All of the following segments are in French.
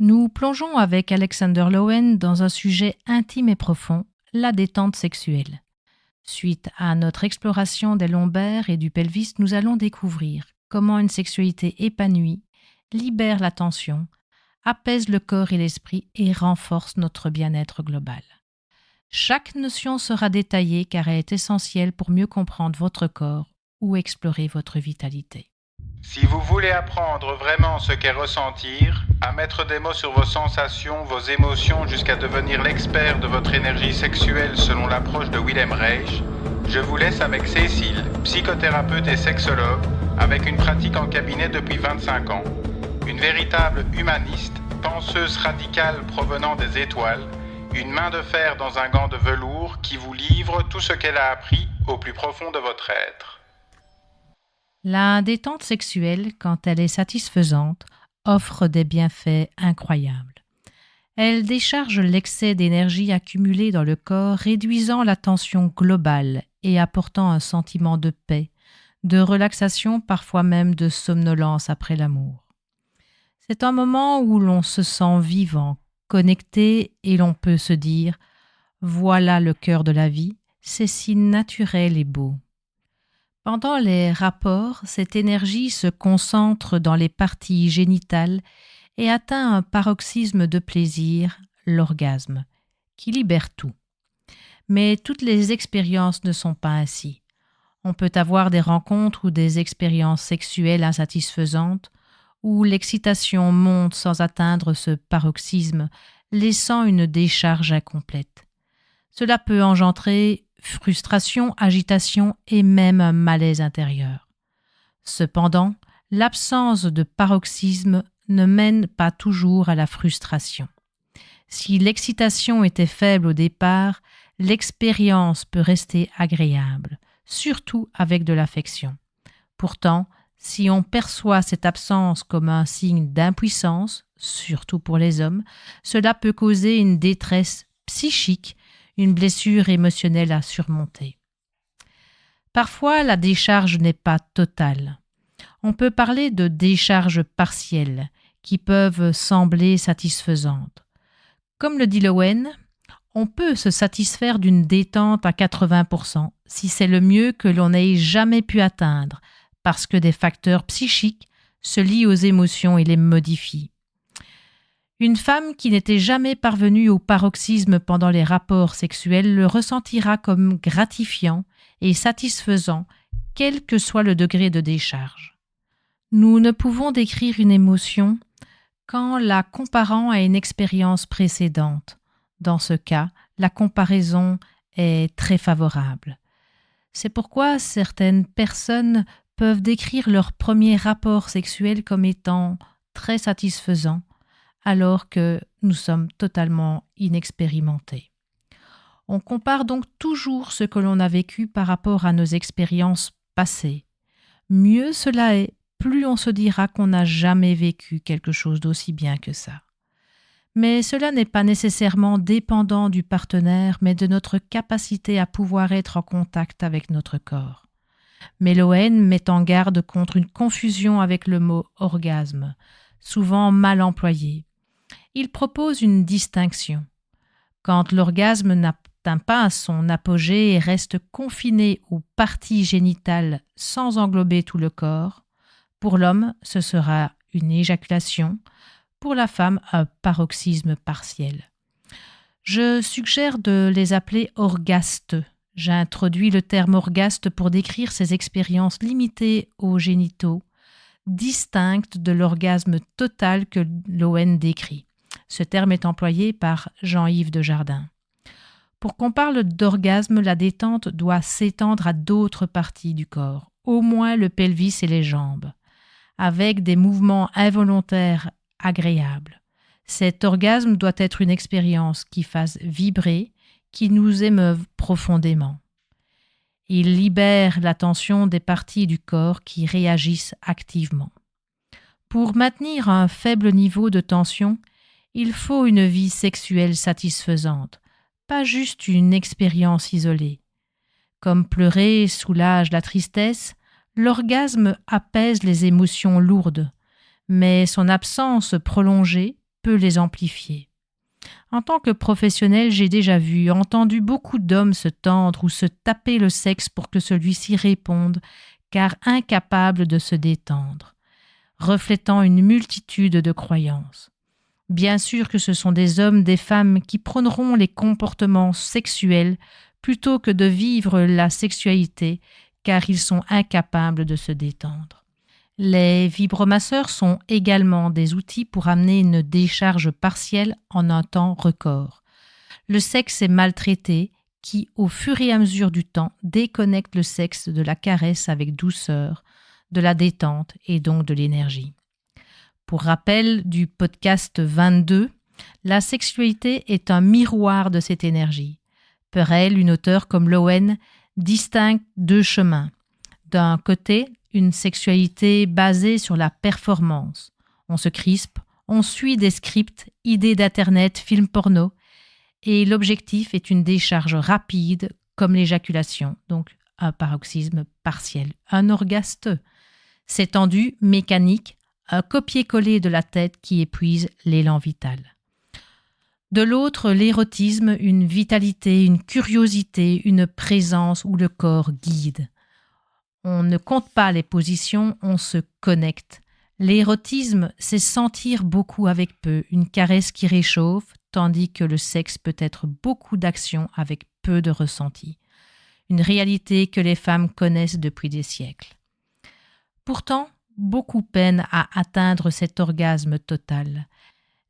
Nous plongeons avec Alexander Lowen dans un sujet intime et profond, la détente sexuelle. Suite à notre exploration des lombaires et du pelvis, nous allons découvrir comment une sexualité épanouie libère la tension, apaise le corps et l'esprit et renforce notre bien-être global. Chaque notion sera détaillée car elle est essentielle pour mieux comprendre votre corps ou explorer votre vitalité. Si vous voulez apprendre vraiment ce qu'est ressentir, à mettre des mots sur vos sensations, vos émotions jusqu'à devenir l'expert de votre énergie sexuelle selon l'approche de Wilhelm Reich, je vous laisse avec Cécile, psychothérapeute et sexologue, avec une pratique en cabinet depuis 25 ans. Une véritable humaniste, penseuse radicale provenant des étoiles, une main de fer dans un gant de velours qui vous livre tout ce qu'elle a appris au plus profond de votre être. La détente sexuelle, quand elle est satisfaisante, offre des bienfaits incroyables. Elle décharge l'excès d'énergie accumulé dans le corps, réduisant la tension globale et apportant un sentiment de paix, de relaxation, parfois même de somnolence après l'amour. C'est un moment où l'on se sent vivant, connecté et l'on peut se dire « Voilà le cœur de la vie, c'est si naturel et beau ». Pendant les rapports, cette énergie se concentre dans les parties génitales et atteint un paroxysme de plaisir, l'orgasme, qui libère tout. Mais toutes les expériences ne sont pas ainsi. On peut avoir des rencontres ou des expériences sexuelles insatisfaisantes où l'excitation monte sans atteindre ce paroxysme, laissant une décharge incomplète. Cela peut engendrer frustration, agitation et même un malaise intérieur. Cependant, l'absence de paroxysme ne mène pas toujours à la frustration. Si l'excitation était faible au départ, l'expérience peut rester agréable, surtout avec de l'affection. Pourtant, si on perçoit cette absence comme un signe d'impuissance, surtout pour les hommes, cela peut causer une détresse psychique, une blessure émotionnelle à surmonter. Parfois, la décharge n'est pas totale. On peut parler de décharges partielles qui peuvent sembler satisfaisantes. Comme le dit Lowen, on peut se satisfaire d'une détente à 80% si c'est le mieux que l'on ait jamais pu atteindre parce que des facteurs psychiques se lient aux émotions et les modifient. Une femme qui n'était jamais parvenue au paroxysme pendant les rapports sexuels le ressentira comme gratifiant et satisfaisant, quel que soit le degré de décharge. Nous ne pouvons décrire une émotion qu'en la comparant à une expérience précédente. Dans ce cas, la comparaison est très favorable. C'est pourquoi certaines personnes peuvent décrire leur premier rapport sexuel comme étant très satisfaisant, alors que nous sommes totalement inexpérimentés. On compare donc toujours ce que l'on a vécu par rapport à nos expériences passées. Mieux cela est, plus on se dira qu'on n'a jamais vécu quelque chose d'aussi bien que ça. Mais cela n'est pas nécessairement dépendant du partenaire, mais de notre capacité à pouvoir être en contact avec notre corps. Lowen met en garde contre une confusion avec le mot orgasme, souvent mal employé. Il propose une distinction. Quand l'orgasme n'atteint pas son apogée et reste confiné aux parties génitales sans englober tout le corps, pour l'homme, ce sera une éjaculation, pour la femme, un paroxysme partiel. Je suggère de les appeler orgastes. J'introduis le terme orgaste pour décrire ces expériences limitées aux génitaux, distinctes de l'orgasme total que Lowen décrit. Ce terme est employé par Jean-Yves Desjardins. Pour qu'on parle d'orgasme, la détente doit s'étendre à d'autres parties du corps, au moins le pelvis et les jambes, avec des mouvements involontaires agréables. Cet orgasme doit être une expérience qui fasse vibrer, qui nous émeuve profondément. Il libère la tension des parties du corps qui réagissent activement. Pour maintenir un faible niveau de tension, il faut une vie sexuelle satisfaisante, pas juste une expérience isolée. Comme pleurer soulage la tristesse, l'orgasme apaise les émotions lourdes, mais son absence prolongée peut les amplifier. En tant que professionnel, j'ai déjà entendu beaucoup d'hommes se tendre ou se taper le sexe pour que celui-ci réponde, car incapable de se détendre, reflétant une multitude de croyances. Bien sûr que ce sont des hommes, des femmes qui prôneront les comportements sexuels plutôt que de vivre la sexualité, car ils sont incapables de se détendre. Les vibromasseurs sont également des outils pour amener une décharge partielle en un temps record. Le sexe est maltraité, qui, au fur et à mesure du temps, déconnecte le sexe de la caresse avec douceur, de la détente et donc de l'énergie. Pour rappel du podcast 22, la sexualité est un miroir de cette énergie. Perel, une auteure comme Lowen, distingue deux chemins. D'un côté, une sexualité basée sur la performance. On se crispe, on suit des scripts, idées d'internet, films porno, et l'objectif est une décharge rapide comme l'éjaculation, donc un paroxysme partiel, un orgasme. C'est tendu, mécanique, un copier-coller de la tête qui épuise l'élan vital. De l'autre, l'érotisme, une vitalité, une curiosité, une présence où le corps guide. On ne compte pas les positions, on se connecte. L'érotisme, c'est sentir beaucoup avec peu, une caresse qui réchauffe, tandis que le sexe peut être beaucoup d'action avec peu de ressenti. Une réalité que les femmes connaissent depuis des siècles. Pourtant, beaucoup peinent à atteindre cet orgasme total.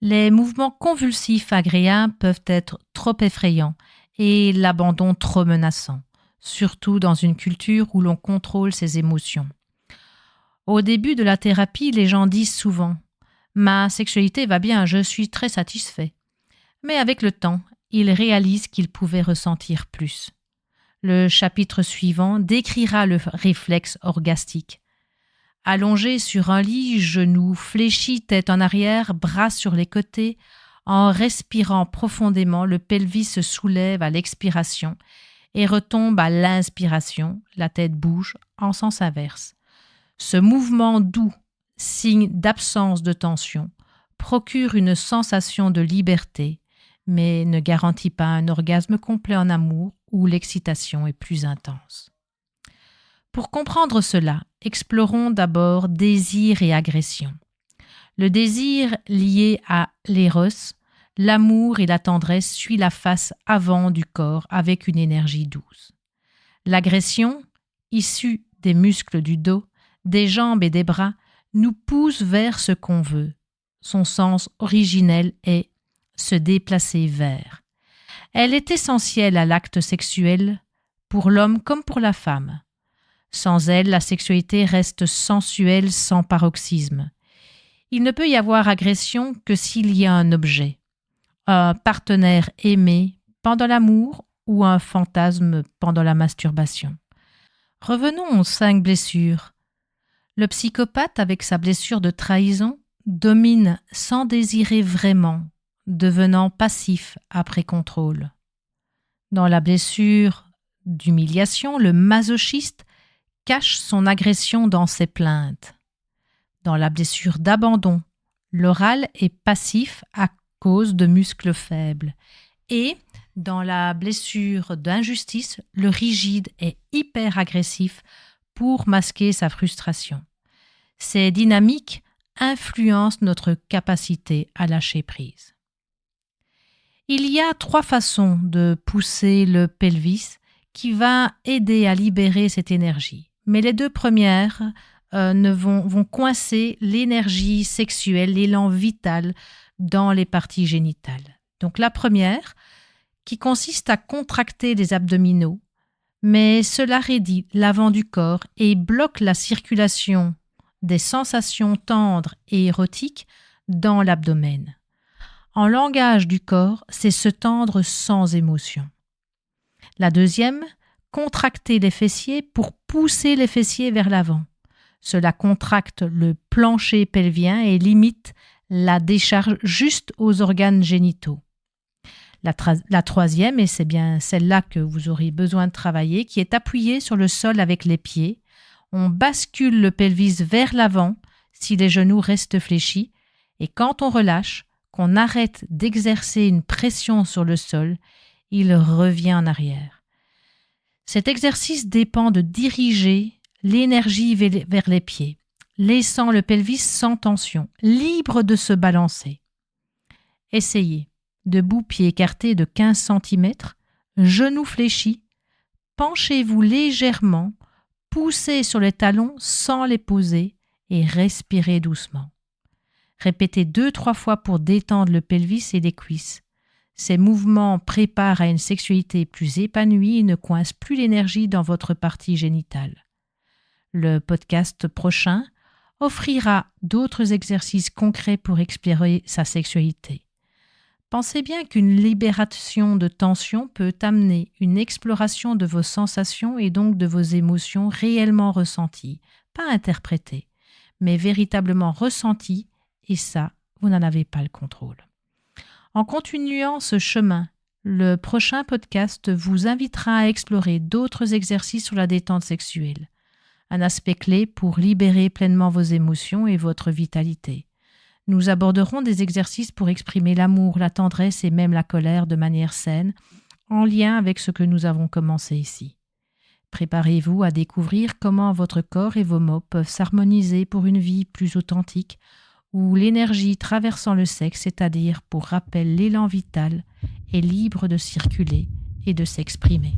Les mouvements convulsifs agréables peuvent être trop effrayants et l'abandon trop menaçant, surtout dans une culture où l'on contrôle ses émotions. Au début de la thérapie, les gens disent souvent « Ma sexualité va bien, je suis très satisfait ». Mais avec le temps, ils réalisent qu'ils pouvaient ressentir plus. Le chapitre suivant décrira le réflexe orgastique. Allongé sur un lit, genoux fléchis, tête en arrière, bras sur les côtés, en respirant profondément, le pelvis se soulève à l'expiration et retombe à l'inspiration, la tête bouge en sens inverse. Ce mouvement doux, signe d'absence de tension, procure une sensation de liberté, mais ne garantit pas un orgasme complet en amour où l'excitation est plus intense. Pour comprendre cela, explorons d'abord désir et agression. Le désir lié à l'éros, l'amour et la tendresse suit la face avant du corps avec une énergie douce. L'agression, issue des muscles du dos, des jambes et des bras, nous pousse vers ce qu'on veut. Son sens originel est se déplacer vers. Elle est essentielle à l'acte sexuel pour l'homme comme pour la femme. Sans elle, la sexualité reste sensuelle sans paroxysme. Il ne peut y avoir agression que s'il y a un objet, un partenaire aimé pendant l'amour ou un fantasme pendant la masturbation. Revenons aux 5 blessures. Le psychopathe, avec sa blessure de trahison, domine sans désirer vraiment, devenant passif après contrôle. Dans la blessure d'humiliation, le masochiste cache son agression dans ses plaintes. Dans la blessure d'abandon, l'oral est passif à cause de muscles faibles. Et dans la blessure d'injustice, le rigide est hyper agressif pour masquer sa frustration. Ces dynamiques influencent notre capacité à lâcher prise. Il y a 3 façons de pousser le pelvis qui va aider à libérer cette énergie. Mais les 2 premières vont coincer l'énergie sexuelle, l'élan vital dans les parties génitales. Donc la première, qui consiste à contracter les abdominaux, mais cela raidit l'avant du corps et bloque la circulation des sensations tendres et érotiques dans l'abdomen. En langage du corps, c'est se tendre sans émotion. La deuxième, contracter les fessiers pour pousser les fessiers vers l'avant. Cela contracte le plancher pelvien et limite la décharge juste aux organes génitaux. La troisième, et c'est bien celle-là que vous aurez besoin de travailler, qui est appuyée sur le sol avec les pieds. On bascule le pelvis vers l'avant si les genoux restent fléchis et quand on relâche, qu'on arrête d'exercer une pression sur le sol, il revient en arrière. Cet exercice dépend de diriger l'énergie vers les pieds, laissant le pelvis sans tension, libre de se balancer. Essayez, debout, pieds écartés de 15 cm, genoux fléchis, penchez-vous légèrement, poussez sur les talons sans les poser et respirez doucement. Répétez 2-3 fois pour détendre le pelvis et les cuisses. Ces mouvements préparent à une sexualité plus épanouie et ne coincent plus l'énergie dans votre partie génitale. Le podcast prochain offrira d'autres exercices concrets pour explorer sa sexualité. Pensez bien qu'une libération de tension peut amener une exploration de vos sensations et donc de vos émotions réellement ressenties, pas interprétées, mais véritablement ressenties, et ça, vous n'en avez pas le contrôle. En continuant ce chemin, le prochain podcast vous invitera à explorer d'autres exercices sur la détente sexuelle, un aspect clé pour libérer pleinement vos émotions et votre vitalité. Nous aborderons des exercices pour exprimer l'amour, la tendresse et même la colère de manière saine, en lien avec ce que nous avons commencé ici. Préparez-vous à découvrir comment votre corps et vos mots peuvent s'harmoniser pour une vie plus authentique, où l'énergie traversant le sexe, c'est-à-dire pour rappel l'élan vital, est libre de circuler et de s'exprimer.